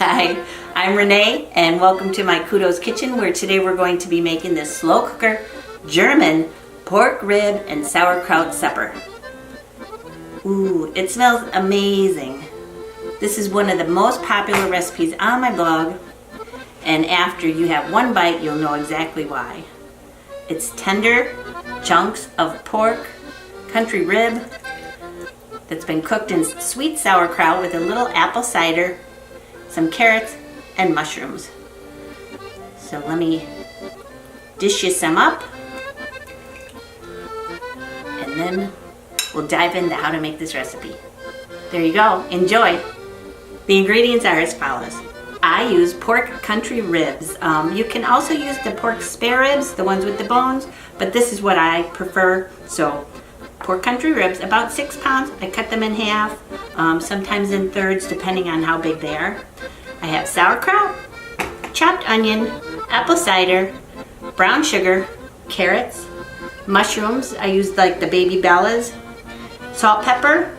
Hi, I'm Renee and welcome to my Kudos Kitchen, where today we're going to be making this slow cooker German pork rib and sauerkraut supper. Ooh, it smells amazing. This is one of the most popular recipes on my blog, and after you have one bite you'll know exactly why. It's tender chunks of pork, country rib, that's been cooked in sweet sauerkraut with a little apple cider, some carrots, and mushrooms. So let me dish you some up, and then we'll dive into how to make this recipe. There you go, enjoy. The ingredients are as follows. I use pork country ribs. You can also use the pork spare ribs, the ones with the bones, but this is what I prefer. So pork country ribs, about 6 pounds. I cut them in half, sometimes in thirds, depending on how big they are. I have sauerkraut, chopped onion, apple cider, brown sugar, carrots, mushrooms. I use like the baby bellas, salt, pepper,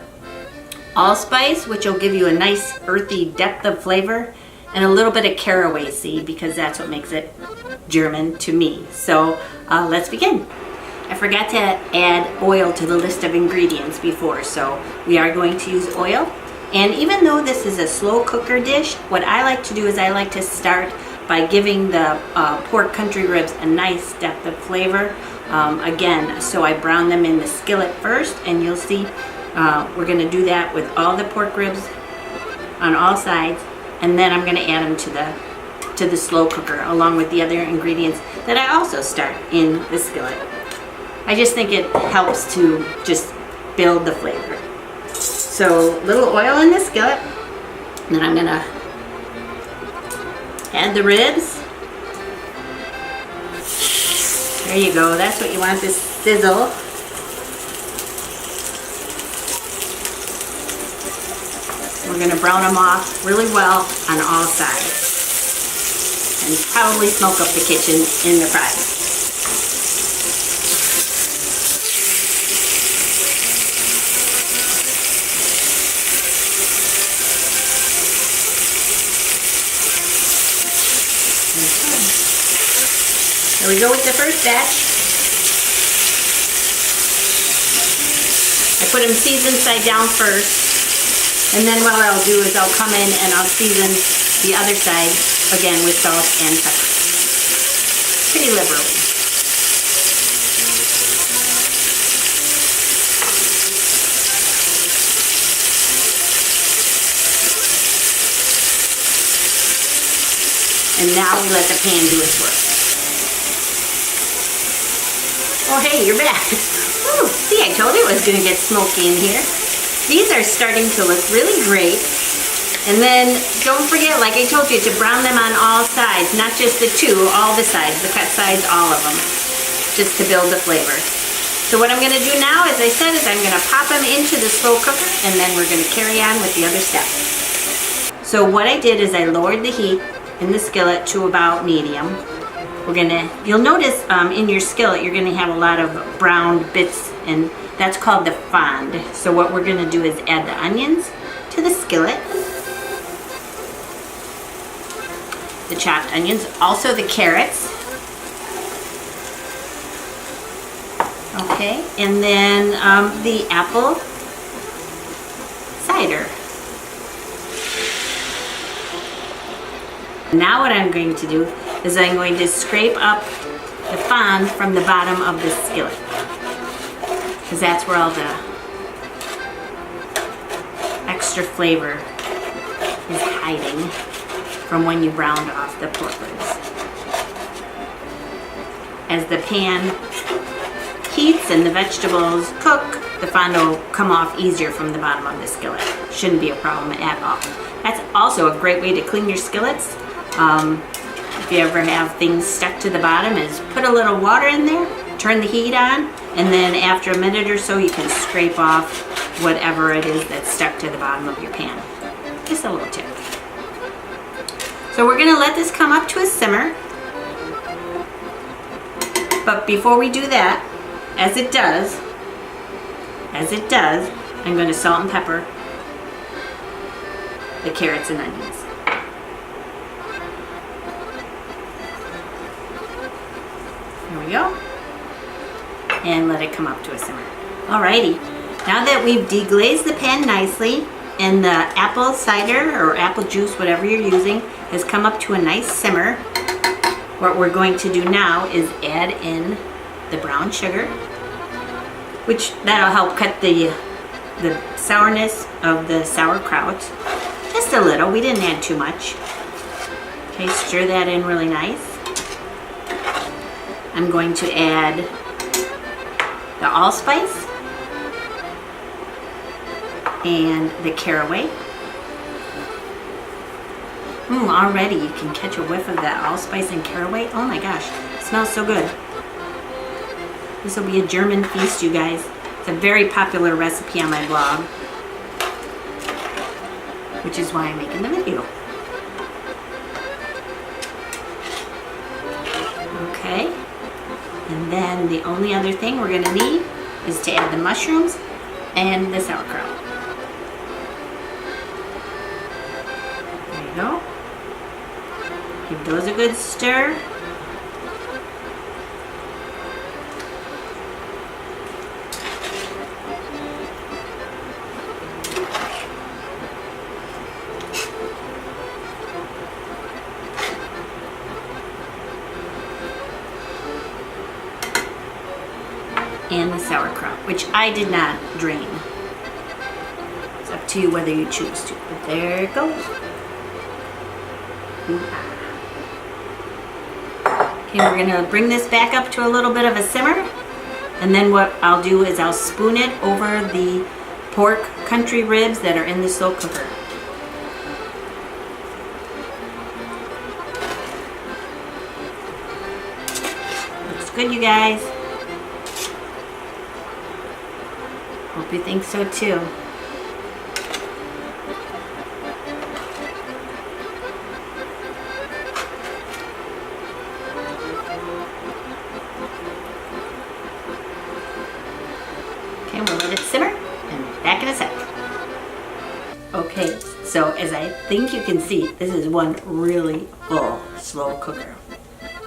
allspice, which will give you a nice earthy depth of flavor, and a little bit of caraway seed because that's what makes it German to me. So let's begin. I forgot to add oil to the list of ingredients before, so we are going to use oil. And even though this is a slow cooker dish, what I like to do is I like to start by giving the pork country ribs a nice depth of flavor. Again, so I brown them in the skillet first, and you'll see we're going to do that with all the pork ribs on all sides, and then I'm going to add them to the slow cooker along with the other ingredients that I also start in the skillet. I just think it helps to just build the flavor. So little oil in the skillet, and then I'm going to add the ribs. There you go, that's what you want, this sizzle. We're going to brown them off really well on all sides, and probably smoke up the kitchen in the process. There we go with the first batch. I put them seasoned side down first, and then what I'll do is I'll come in and I'll season the other side again with salt and pepper. Pretty liberally. And now we let the pan do its work. Oh hey, you're back. Ooh, see, I told you it was going to get smoky in here. These are starting to look really great. And then don't forget, like I told you, to brown them on all sides, not just the two, all the sides, the cut sides, all of them, just to build the flavor. So what I'm going to do now, as I said, is I'm going to pop them into the slow cooker, and then we're going to carry on with the other steps. So what I did is I lowered the heat in the skillet to about medium. You'll notice in your skillet you're gonna have a lot of browned bits, and that's called the fond. So what we're gonna do is add the onions to the skillet, the chopped onions, also the carrots. Okay, and then the apple cider. Now what I'm going to do is I'm going to scrape up the fond from the bottom of the skillet, because that's where all the extra flavor is hiding from when you browned off the pork ribs. As the pan heats and the vegetables cook, the fond will come off easier from the bottom of the skillet. Shouldn't be a problem at all. That's also a great way to clean your skillets. If you ever have things stuck to the bottom, is put a little water in there, turn the heat on, and then after a minute or so you can scrape off whatever it is that's stuck to the bottom of your pan. Just a little tip. So we're going to let this come up to a simmer. But before we do that, as it does, I'm going to salt and pepper the carrots and onions. we go. And let it come up to a simmer. Alrighty, now that we've deglazed the pan nicely and the apple cider or apple juice, whatever you're using, has come up to a nice simmer, what we're going to do now is add in the brown sugar, which that'll help cut the sourness of the sauerkraut. Just a little, we didn't add too much. Okay, stir that in really nice. I'm going to add the allspice and the caraway. Already you can catch a whiff of that allspice and caraway. Oh my gosh, it smells so good. This will be a German feast, you guys. It's a very popular recipe on my blog, which is why I'm making the video. Okay, and then the only other thing we're gonna need is to add the mushrooms and the sauerkraut. There you go. Give those a good stir. And the sauerkraut, which I did not drain. It's up to you whether you choose to, but there it goes. Okay, we're gonna bring this back up to a little bit of a simmer, and then what I'll do is I'll spoon it over the pork country ribs that are in the slow cooker. Looks good, you guys. Hope you think so too. Okay, we'll let it simmer and back in a sec. Okay, so as I think you can see, this is one really full slow cooker.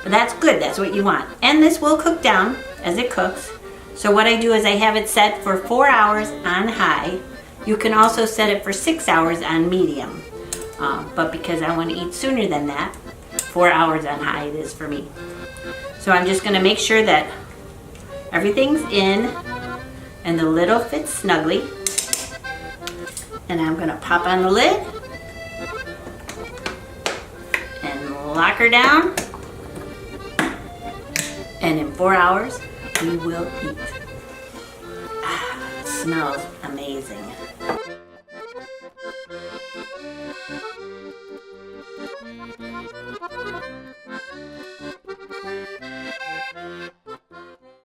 But that's good, that's what you want. And this will cook down as it cooks. So what I do is I have it set for 4 hours on high. You can also set it for 6 hours on medium. But because I want to eat sooner than that, 4 hours on high it is for me. So I'm just going to make sure that everything's in and the lid will fit snugly. And I'm going to pop on the lid and lock her down. And in 4 hours, we will eat. It smells amazing.